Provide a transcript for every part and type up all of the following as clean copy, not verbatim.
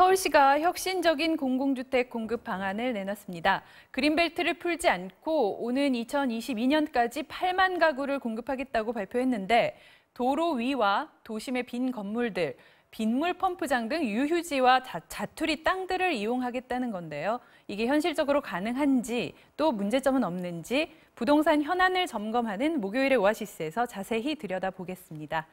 서울시가 혁신적인 공공주택 공급 방안을 내놨습니다. 그린벨트를 풀지 않고 오는 2022년까지 8만 가구를 공급하겠다고 발표했는데 도로 위와 도심의 빈 건물들, 빗물 펌프장 등 유휴지와 자투리 땅들을 이용하겠다는 건데요. 이게 현실적으로 가능한지 또 문제점은 없는지 부동산 현안을 점검하는 목요일의 오아시스에서 자세히 들여다보겠습니다.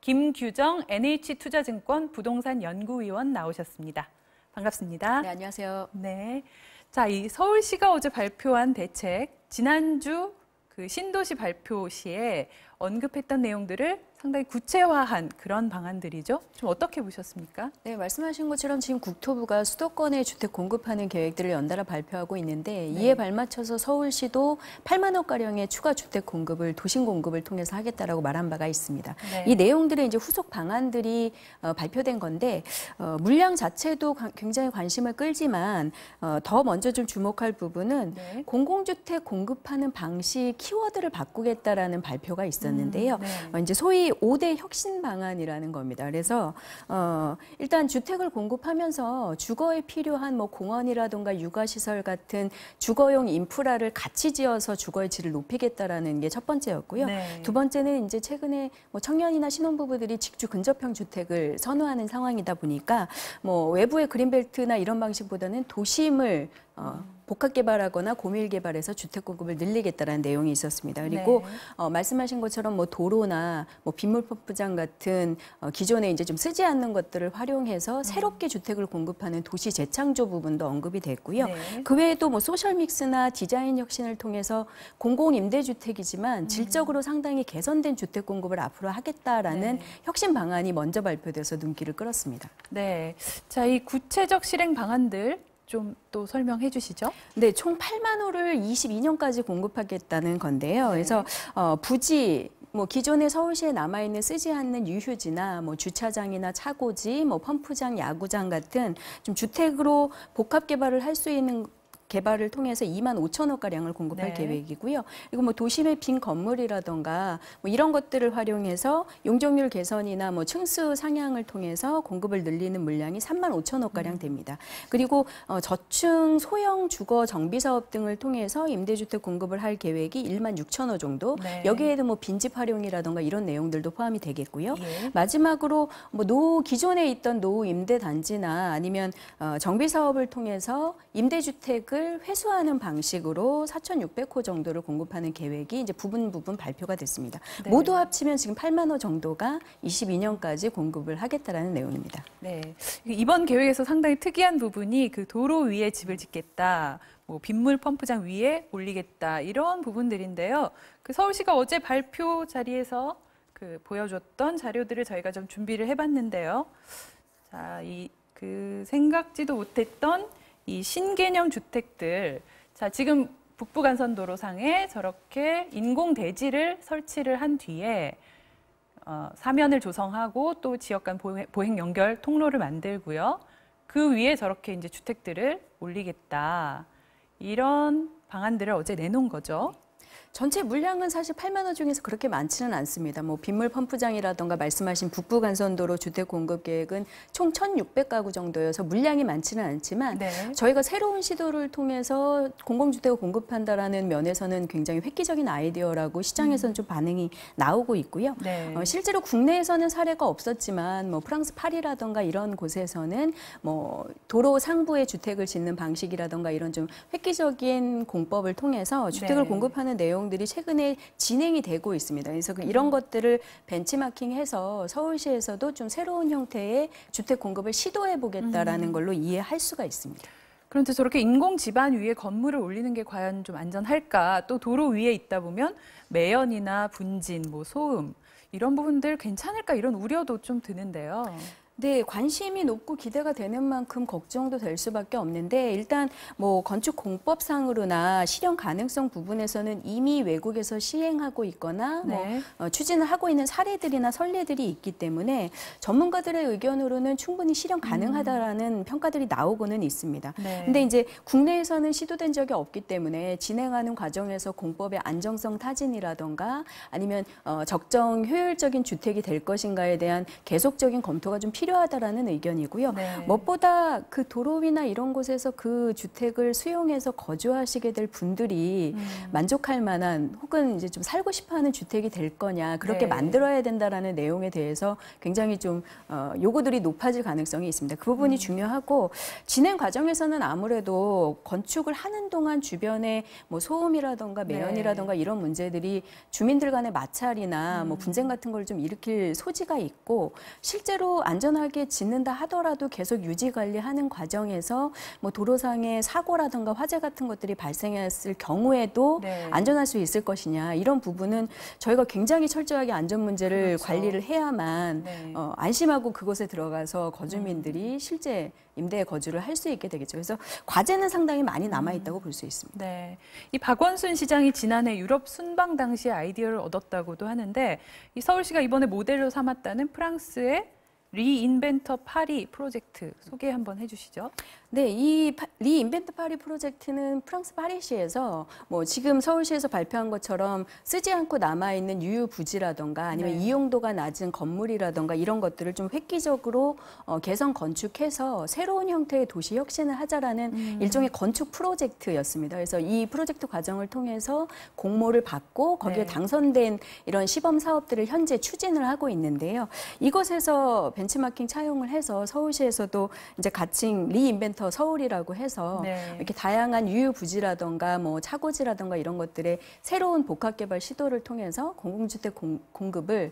김규정 NH투자증권 부동산 연구위원 나오셨습니다. 반갑습니다. 네, 안녕하세요. 네. 자, 이 서울시가 어제 발표한 대책, 지난주 그 신도시 발표 시에 언급했던 내용들을 상당히 구체화한 그런 방안들이죠. 좀 어떻게 보셨습니까? 네, 말씀하신 것처럼 지금 국토부가 수도권에 주택 공급하는 계획들을 연달아 발표하고 있는데 이에 발맞춰서 서울시도 8만 호가량의 추가 주택 공급을 도심 공급을 통해서 하겠다라고 말한 바가 있습니다. 네. 이 내용들의 이제 후속 방안들이 발표된 건데 물량 자체도 굉장히 관심을 끌지만 더 먼저 좀 주목할 부분은 공공주택 공급하는 방식 키워드를 바꾸겠다라는 발표가 있었는데요. 이제 소위 5대 혁신 방안이라는 겁니다. 그래서 일단 주택을 공급하면서 주거에 필요한 뭐 공원이라든가 육아시설 같은 주거용 인프라를 같이 지어서 주거의 질을 높이겠다라는 게 첫 번째였고요. 네. 두 번째는 이제 최근에 뭐 청년이나 신혼부부들이 직주 근접형 주택을 선호하는 상황이다 보니까 뭐 외부의 그린벨트나 이런 방식보다는 도심을 복합 개발하거나 고밀 개발해서 주택 공급을 늘리겠다라는 내용이 있었습니다. 그리고 말씀하신 것처럼 뭐 도로나 뭐 빗물 펌프장 같은 기존에 이제 좀 쓰지 않는 것들을 활용해서 새롭게 주택을 공급하는 도시 재창조 부분도 언급이 됐고요. 그 외에도 뭐 소셜 믹스나 디자인 혁신을 통해서 공공 임대주택이지만 질적으로 상당히 개선된 주택 공급을 앞으로 하겠다라는 혁신 방안이 먼저 발표돼서 눈길을 끌었습니다. 네. 자, 이 구체적 실행 방안들 좀 또 설명해 주시죠. 네, 총 8만 호를 22년까지 공급하겠다는 건데요. 그래서 부지 뭐 기존에 서울시에 남아있는 쓰지 않는 유휴지나 뭐 주차장이나 차고지, 뭐 펌프장, 야구장 같은 좀 주택으로 복합 개발을 할 수 있는 개발을 통해서 2만 5천 호가량을 공급할 계획이고요. 그리고 뭐 도심의 빈 건물이라던가 뭐 이런 것들을 활용해서 용적률 개선이나 뭐 층수 상향을 통해서 공급을 늘리는 물량이 3만 5천 호가량 됩니다. 그리고 저층 소형 주거 정비 사업 등을 통해서 임대주택 공급을 할 계획이 1만 6천 호 정도. 여기에도 뭐 빈집 활용이라던가 이런 내용들도 포함이 되겠고요. 마지막으로 뭐 기존에 있던 노후 임대 단지나 아니면 정비 사업을 통해서 임대주택을 회수하는 방식으로 4,600호 정도를 공급하는 계획이 이제 부분 발표가 됐습니다. 모두 합치면 지금 8만 호 정도가 22년까지 공급을 하겠다라는 내용입니다. 네, 이번 계획에서 상당히 특이한 부분이 그 도로 위에 집을 짓겠다, 뭐 빗물 펌프장 위에 올리겠다 이런 부분들인데요. 그 서울시가 어제 발표 자리에서 그 보여줬던 자료들을 저희가 좀 준비를 해봤는데요. 자, 그 생각지도 못했던 이 신개념 주택들, 자 지금 북부간선도로상에 저렇게 인공 대지를 설치를 한 뒤에 사면을 조성하고 또 지역 간 보행 연결 통로를 만들고요. 그 위에 저렇게 이제 주택들을 올리겠다. 이런 방안들을 어제 내놓은 거죠. 전체 물량은 사실 8만 호 중에서 그렇게 많지는 않습니다. 뭐 빗물 펌프장이라던가 말씀하신 북부간선도로 주택 공급 계획은 총 1,600가구 정도여서 물량이 많지는 않지만 저희가 새로운 시도를 통해서 공공주택을 공급한다라는 면에서는 굉장히 획기적인 아이디어라고 시장에서는 좀 반응이 나오고 있고요. 실제로 국내에서는 사례가 없었지만 뭐 프랑스 파리라던가 이런 곳에서는 뭐 도로 상부에 주택을 짓는 방식이라던가 이런 좀 획기적인 공법을 통해서 주택을 공급하는 내용들이 최근에 진행이 되고 있습니다. 그래서 이런 것들을 벤치마킹해서 서울시에서도 좀 새로운 형태의 주택 공급을 시도해 보겠다라는 걸로 이해할 수가 있습니다. 그런데 저렇게 인공 지반 위에 건물을 올리는 게 과연 좀 안전할까? 또 도로 위에 있다 보면 매연이나 분진, 뭐 소음 이런 부분들 괜찮을까? 이런 우려도 좀 드는데요. 네, 관심이 높고 기대가 되는 만큼 걱정도 될 수밖에 없는데 일단 뭐 건축 공법상으로나 실현 가능성 부분에서는 이미 외국에서 시행하고 있거나 추진을 하고 있는 사례들이나 선례들이 있기 때문에 전문가들의 의견으로는 충분히 실현 가능하다라는 평가들이 나오고는 있습니다. 근데 이제 국내에서는 시도된 적이 없기 때문에 진행하는 과정에서 공법의 안정성 타진이라던가 아니면 적정 효율적인 주택이 될 것인가에 대한 계속적인 검토가 좀 필요합니다. 필요하다라는 의견이고요. 네. 무엇보다 그 도로 위나 이런 곳에서 그 주택을 수용해서 거주하시게 될 분들이 만족할 만한 혹은 이제 좀 살고 싶어하는 주택이 될 거냐 그렇게 네. 만들어야 된다라는 내용에 대해서 굉장히 좀 요구들이 높아질 가능성이 있습니다. 그 부분이 중요하고 진행 과정에서는 아무래도 건축을 하는 동안 주변에 뭐 소음이라던가 매연이라던가 이런 문제들이 주민들 간의 마찰이나 뭐 분쟁 같은 걸 좀 일으킬 소지가 있고 실제로 안전하게 짓는다 하더라도 계속 유지 관리하는 과정에서 뭐 도로상의 사고라든가 화재 같은 것들이 발생했을 경우에도 네. 안전할 수 있을 것이냐 이런 부분은 저희가 굉장히 철저하게 안전 문제를 그렇죠. 관리를 해야만 네. 안심하고 그곳에 들어가서 거주민들이 실제 임대 거주를 할 수 있게 되겠죠. 그래서 과제는 상당히 많이 남아 있다고 볼 수 있습니다. 네, 이 박원순 시장이 지난해 유럽 순방 당시에 아이디어를 얻었다고도 하는데 이 서울시가 이번에 모델로 삼았다는 프랑스의 리인벤터 파리 프로젝트 소개 한번 해주시죠. 네, 이 리인벤트 파리 프로젝트는 프랑스 파리시에서 뭐 지금 서울시에서 발표한 것처럼 쓰지 않고 남아있는 유휴 부지라던가 아니면 네. 이용도가 낮은 건물이라던가 이런 것들을 좀 획기적으로 개선 건축해서 새로운 형태의 도시 혁신을 하자라는 일종의 건축 프로젝트였습니다. 그래서 이 프로젝트 과정을 통해서 공모를 받고 거기에 네. 당선된 이런 시범 사업들을 현재 추진을 하고 있는데요. 이곳에서 벤치마킹 차용을 해서 서울시에서도 이제 가칭 리인벤터 서울이라고 해서 네. 이렇게 다양한 유휴 부지라던가 뭐 차고지라던가 이런 것들의 새로운 복합 개발 시도를 통해서 공공주택 공급을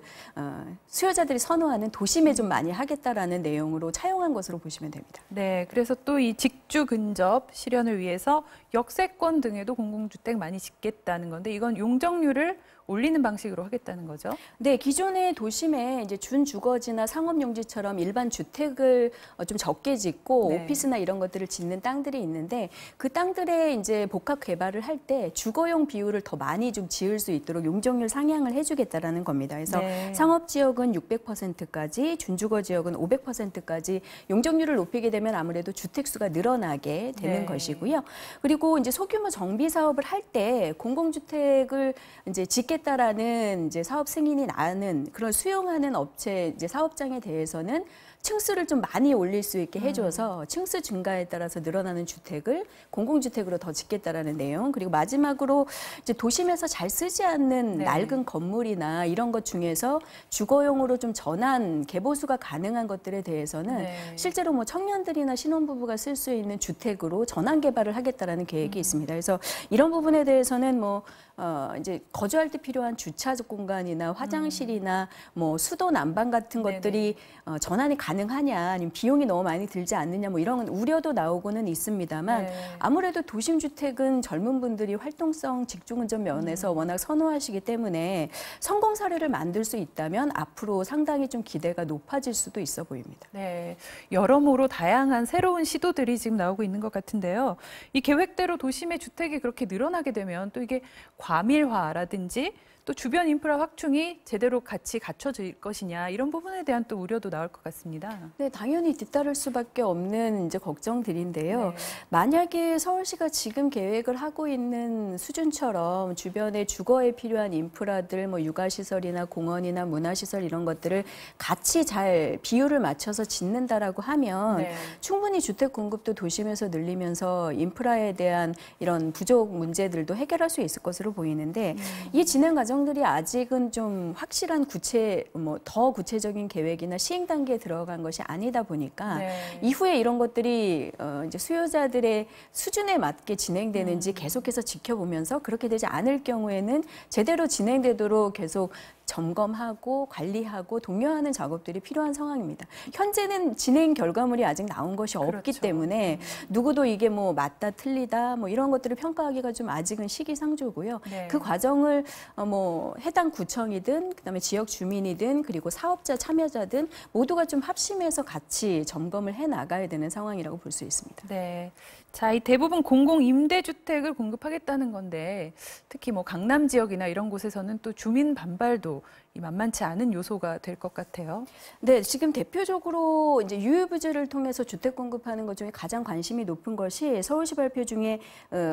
수요자들이 선호하는 도심에 좀 많이 하겠다라는 내용으로 차용한 것으로 보시면 됩니다. 네, 그래서 또 이 직주 근접 실현을 위해서 역세권 등에도 공공주택 많이 짓겠다는 건데 이건 용적률을 올리는 방식으로 하겠다는 거죠. 네, 기존의 도심에 이제 준주거지나 상업용지처럼 일반 주택을 좀 적게 짓고 네. 오피스나 이런 것들을 짓는 땅들이 있는데 그 땅들에 이제 복합 개발을 할 때 주거용 비율을 더 많이 좀 지을 수 있도록 용적률 상향을 해주겠다라는 겁니다. 그래서 네. 상업지역은 600%까지, 준주거 지역은 500%까지 용적률을 높이게 되면 아무래도 주택수가 늘어나게 되는 네. 것이고요. 그리고 이제 소규모 정비 사업을 할 때 공공주택을 이제 짓겠다라는 이제 사업 승인이 나는 그런 수용하는 업체 이제 사업장에 대해서는 층수를 좀 많이 올릴 수 있게 해줘서 층수 증가에 따라서 늘어나는 주택을 공공주택으로 더 짓겠다라는 내용. 그리고 마지막으로 이제 도심에서 잘 쓰지 않는 네. 낡은 건물이나 이런 것 중에서 주거용으로 좀 전환 개보수가 가능한 것들에 대해서는 네. 실제로 뭐 청년들이나 신혼부부가 쓸 수 있는 주택으로 전환 개발을 하겠다라는 계획이 있습니다. 그래서 이런 부분에 대해서는 뭐 이제 거주할 때 필요한 주차적 공간이나 화장실이나 뭐 수도 난방 같은 네네. 것들이 전환이 가능하냐 아니면 비용이 너무 많이 들지 않느냐 뭐 이런 우려도 나오고는 있습니다만 네. 아무래도 도심주택은 젊은 분들이 활동성 직중운전 면에서 워낙 선호하시기 때문에 성공 사례를 만들 수 있다면 앞으로 상당히 좀 기대가 높아질 수도 있어 보입니다. 네, 여러모로 다양한 새로운 시도들이 지금 나오고 있는 것 같은데요. 이 계획대로 도심의 주택이 그렇게 늘어나게 되면 또 이게 과밀화라든지 또 주변 인프라 확충이 제대로 같이 갖춰질 것이냐 이런 부분에 대한 또 우려도 나올 것 같습니다. 네, 당연히 뒤따를 수밖에 없는 이제 걱정들인데요. 네. 만약에 서울시가 지금 계획을 하고 있는 수준처럼 주변에 주거에 필요한 인프라들, 뭐 육아시설이나 공원이나 문화시설 이런 것들을 같이 잘 비율을 맞춰서 짓는다라고 하면 네. 충분히 주택 공급도 도심에서 늘리면서 인프라에 대한 이런 부족 문제들도 해결할 수 있을 것으로 보이는데 이 진행 과정들이 아직은 좀 확실한 더 구체적인 계획이나 시행 단계에 들어간 것이 아니다 보니까 네. 이후에 이런 것들이 이제 수요자들의 수준에 맞게 진행되는지 계속해서 지켜보면서 그렇게 되지 않을 경우에는 제대로 진행되도록 계속 점검하고 관리하고 독려하는 작업들이 필요한 상황입니다. 현재는 진행 결과물이 아직 나온 것이 없기 그렇죠. 때문에 누구도 이게 뭐 맞다 틀리다 뭐 이런 것들을 평가하기가 좀 아직은 시기상조고요. 네. 그 과정을 뭐 해당 구청이든 그다음에 지역 주민이든 그리고 사업자 참여자든 모두가 좀 합심해서 같이 점검을 해 나가야 되는 상황이라고 볼 수 있습니다. 네. 자, 이 대부분 공공 임대주택을 공급하겠다는 건데 특히 뭐 강남 지역이나 이런 곳에서는 또 주민 반발도 이 만만치 않은 요소가 될 것 같아요. 네, 지금 대표적으로 이제 유휴부지를 통해서 주택 공급하는 것 중에 가장 관심이 높은 것이 서울시 발표 중에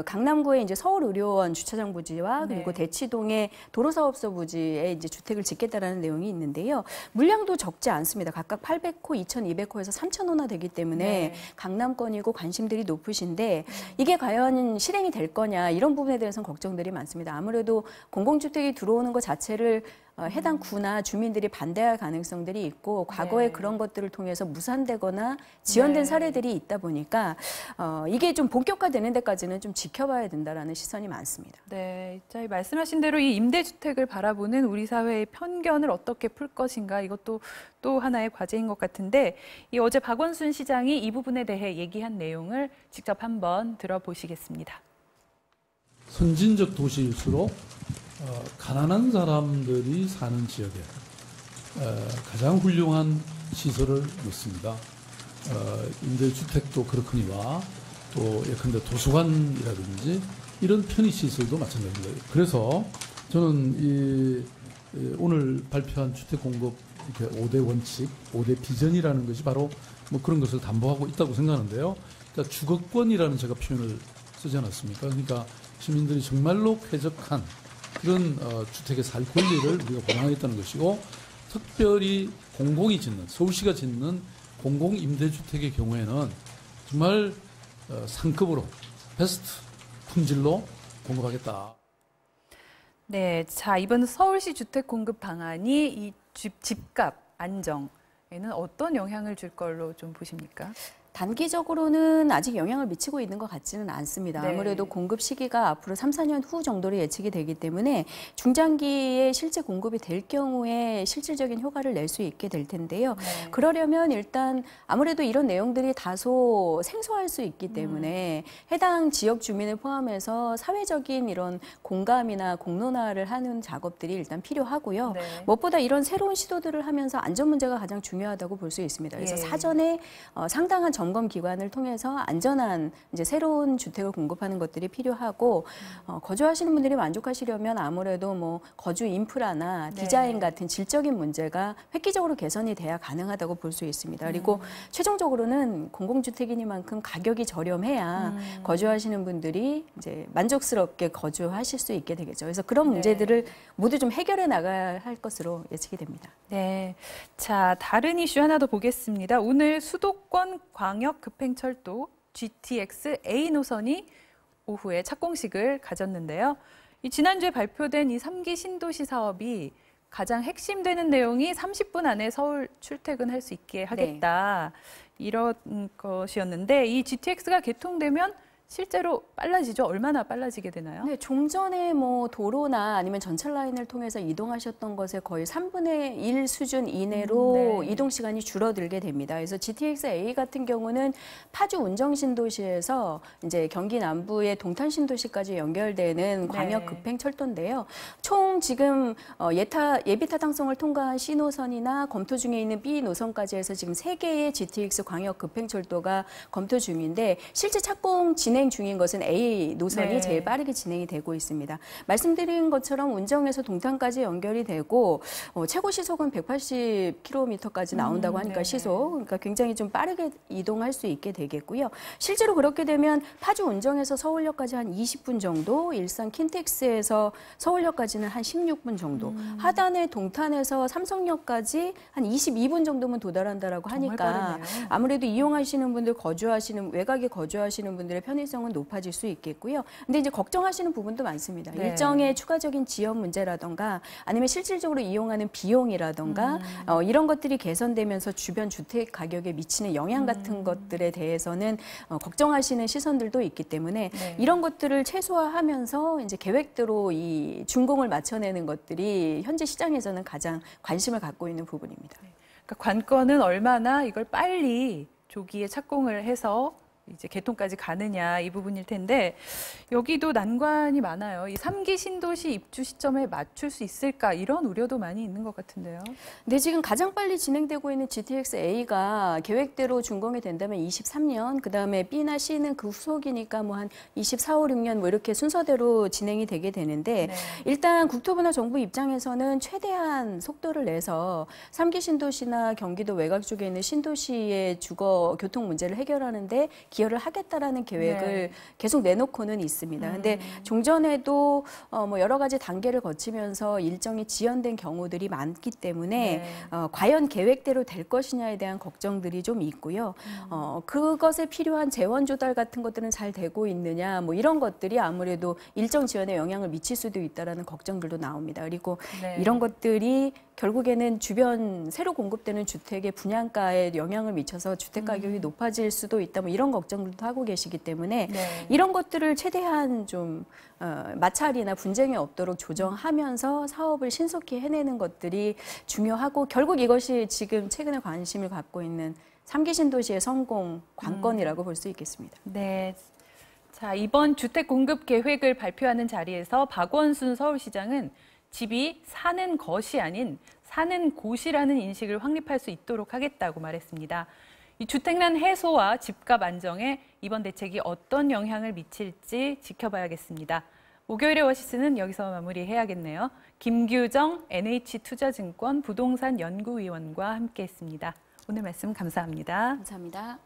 강남구의 이제 서울의료원 주차장 부지와 그리고 네. 대치동의 도로사업소 부지에 이제 주택을 짓겠다라는 내용이 있는데요. 물량도 적지 않습니다. 각각 800호, 2,200호에서 3,000호나 되기 때문에 네. 강남권이고 관심들이 높으신데 이게 과연 실행이 될 거냐 이런 부분에 대해서는 걱정들이 많습니다. 아무래도 공공주택이 들어오는 것 자체를 해당 구나 주민들이 반대할 가능성들이 있고 과거에 네. 그런 것들을 통해서 무산되거나 지연된 네. 사례들이 있다 보니까 이게 좀 본격화되는 데까지는 좀 지켜봐야 된다라는 시선이 많습니다. 네, 자, 이 말씀하신 대로 이 임대주택을 바라보는 우리 사회의 편견을 어떻게 풀 것인가 이것도 또 하나의 과제인 것 같은데 이 어제 박원순 시장이 이 부분에 대해 얘기한 내용을 직접 한번 들어보시겠습니다. 선진적 도시일수록 가난한 사람들이 사는 지역에 가장 훌륭한 시설을 놓습니다. 임대주택도 그렇거니와 또 예컨대 도서관이라든지 이런 편의시설도 마찬가지입니다. 그래서 저는 오늘 발표한 주택공급 5대 원칙, 5대 비전이라는 것이 바로 뭐 그런 것을 담보하고 있다고 생각하는데요. 그러니까 주거권이라는 제가 표현을 쓰지 않았습니까? 그러니까 시민들이 정말로 쾌적한 그런 주택에 살 권리를 우리가 보장하겠다는 것이고 특별히 공공이 짓는, 서울시가 짓는 공공임대주택의 경우에는 정말 상급으로 베스트 품질로 공급하겠다. 네, 자, 이번 서울시 주택 공급 방안이 이 집값 안정에는 어떤 영향을 줄 걸로 좀 보십니까? 단기적으로는 아직 영향을 미치고 있는 것 같지는 않습니다. 네. 아무래도 공급 시기가 앞으로 3, 4년 후 정도로 예측이 되기 때문에 중장기에 실제 공급이 될 경우에 실질적인 효과를 낼 수 있게 될 텐데요. 네. 그러려면 일단 아무래도 이런 내용들이 다소 생소할 수 있기 때문에 해당 지역 주민을 포함해서 사회적인 이런 공감이나 공론화를 하는 작업들이 일단 필요하고요. 네. 무엇보다 이런 새로운 시도들을 하면서 안전 문제가 가장 중요하다고 볼 수 있습니다. 그래서 예. 사전에 상당한 점검 기관을 통해서 안전한 이제 새로운 주택을 공급하는 것들이 필요하고 거주하시는 분들이 만족하시려면 아무래도 뭐 거주 인프라나 네. 디자인 같은 질적인 문제가 획기적으로 개선이 돼야 가능하다고 볼 수 있습니다. 그리고 최종적으로는 공공주택이니만큼 가격이 저렴해야 거주하시는 분들이 이제 만족스럽게 거주하실 수 있게 되겠죠. 그래서 그런 문제들을 모두 좀 해결해 나가야 할 것으로 예측이 됩니다. 네. 자, 다른 이슈 하나 더 보겠습니다. 오늘 수도권 광역급행철도 GTX A 노선이 오후에 착공식을 가졌는데요. 이 지난주에 발표된 이 3기 신도시 사업이 가장 핵심되는 내용이 30분 안에 서울 출퇴근할 수 있게 하겠다. 이런 것이었는데 이 GTX가 개통되면 실제로 빨라지죠? 얼마나 빨라지게 되나요? 네, 종전에 뭐 도로나 아니면 전철 라인을 통해서 이동하셨던 것에 거의 3분의 1 수준 이내로 네. 이동 시간이 줄어들게 됩니다. 그래서 GTX A 같은 경우는 파주 운정 신도시에서 이제 경기 남부의 동탄 신도시까지 연결되는 광역 급행 철도인데요. 총 지금 예비 타당성을 통과한 C 노선이나 검토 중에 있는 B 노선까지 해서 지금 3개의 GTX 광역 급행 철도가 검토 중인데 실제 착공 진행 중인 것은 A 노선이 네. 제일 빠르게 진행이 되고 있습니다. 말씀드린 것처럼 운정에서 동탄까지 연결이 되고 최고 시속은 180km까지 나온다고 하니까 네네. 시속 그러니까 굉장히 좀 빠르게 이동할 수 있게 되겠고요. 실제로 그렇게 되면 파주 운정에서 서울역까지 한 20분 정도, 일산 킨텍스에서 서울역까지는 한 16분 정도, 하단의 동탄에서 삼성역까지 한 22분 정도면 도달한다라고 정말 하니까 빠르네요. 아무래도 이용하시는 분들 외곽에 거주하시는 분들의 편의성은 높아질 수 있겠고요. 근데 이제 걱정하시는 부분도 많습니다. 네. 일정의 추가적인 지연 문제라던가 아니면 실질적으로 이용하는 비용이라던가 이런 것들이 개선되면서 주변 주택 가격에 미치는 영향 같은 것들에 대해서는 걱정하시는 시선들도 있기 때문에 네. 이런 것들을 최소화하면서 이제 계획대로 이 준공을 맞춰내는 것들이 현재 시장에서는 가장 관심을 갖고 있는 부분입니다. 그러니까 관건은 얼마나 이걸 빨리 조기에 착공을 해서 이제 개통까지 가느냐 이 부분일 텐데 여기도 난관이 많아요. 이 3기 신도시 입주 시점에 맞출 수 있을까 이런 우려도 많이 있는 것 같은데요. 네, 지금 가장 빨리 진행되고 있는 GTX A가 계획대로 준공이 된다면 23년, 그다음에 B나 C는 그 후속이니까 뭐 한 24, 5, 6년 뭐 이렇게 순서대로 진행이 되게 되는데 네. 일단 국토부나 정부 입장에서는 최대한 속도를 내서 3기 신도시나 경기도 외곽 쪽에 있는 신도시의 주거 교통 문제를 해결하는데 기여를 하겠다라는 계획을 네. 계속 내놓고는 있습니다. 근데 종전에도 뭐 여러 가지 단계를 거치면서 일정이 지연된 경우들이 많기 때문에 네. 과연 계획대로 될 것이냐에 대한 걱정들이 좀 있고요. 그것에 필요한 재원 조달 같은 것들은 잘 되고 있느냐, 뭐 이런 것들이 아무래도 일정 지연에 영향을 미칠 수도 있다라는 걱정들도 나옵니다. 그리고 네. 이런 것들이 결국에는 주변 새로 공급되는 주택의 분양가에 영향을 미쳐서 주택 가격이 높아질 수도 있다, 뭐 이런 걱정들도 하고 계시기 때문에 네. 이런 것들을 최대한 좀 마찰이나 분쟁이 없도록 조정하면서 사업을 신속히 해내는 것들이 중요하고 결국 이것이 지금 최근에 관심을 갖고 있는 3기 신도시의 성공 관건이라고 볼 수 있겠습니다. 네. 자, 이번 주택 공급 계획을 발표하는 자리에서 박원순 서울시장은 집이 사는 것이 아닌 사는 곳이라는 인식을 확립할 수 있도록 하겠다고 말했습니다. 이 주택난 해소와 집값 안정에 이번 대책이 어떤 영향을 미칠지 지켜봐야겠습니다. 목요일의 워시스는 여기서 마무리해야겠네요. 김규정 NH투자증권 부동산 연구위원과 함께했습니다. 오늘 말씀 감사합니다. 감사합니다.